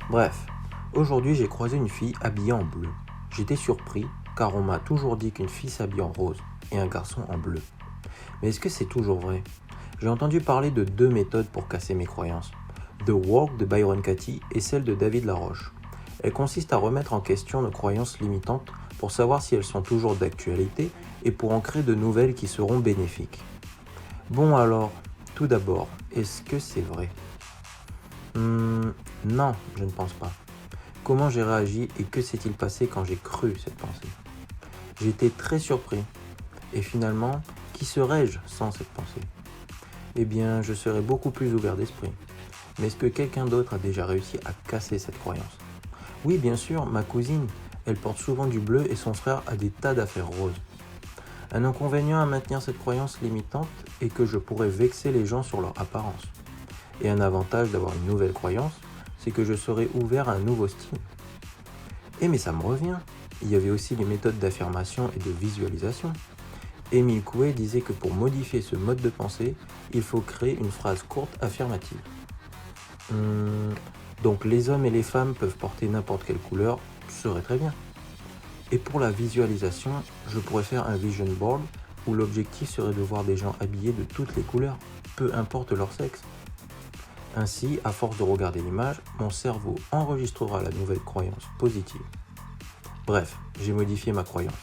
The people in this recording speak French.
Bref, aujourd'hui j'ai croisé une fille habillée en bleu. J'étais surpris car on m'a toujours dit qu'une fille s'habille en rose et un garçon en bleu. Mais est-ce que c'est toujours vrai? J'ai entendu parler de deux méthodes pour casser mes croyances. The Walk de Byron Katie et celle de David Laroche. Elle consiste à remettre en question nos croyances limitantes pour savoir si elles sont toujours d'actualité et pour en créer de nouvelles qui seront bénéfiques. Bon alors, tout d'abord, est-ce que c'est vrai? Non, je ne pense pas. Comment j'ai réagi et que s'est-il passé quand j'ai cru cette pensée? J'ai été très surpris. Et finalement, qui serais-je sans cette pensée? Eh bien, je serais beaucoup plus ouvert d'esprit. Mais est-ce que quelqu'un d'autre a déjà réussi à casser cette croyance? Oui, bien sûr, ma cousine, elle porte souvent du bleu et son frère a des tas d'affaires roses. Un inconvénient à maintenir cette croyance limitante est que je pourrais vexer les gens sur leur apparence. Et un avantage d'avoir une nouvelle croyance, c'est que je serais ouvert à un nouveau style. Mais ça me revient. Il y avait aussi les méthodes d'affirmation et de visualisation. Émile Coué disait que pour modifier ce mode de pensée, il faut créer une phrase courte affirmative. Donc les hommes et les femmes peuvent porter n'importe quelle couleur, ce serait très bien. Et pour la visualisation, je pourrais faire un vision board où l'objectif serait de voir des gens habillés de toutes les couleurs, peu importe leur sexe. Ainsi, à force de regarder l'image, mon cerveau enregistrera la nouvelle croyance positive. Bref, j'ai modifié ma croyance.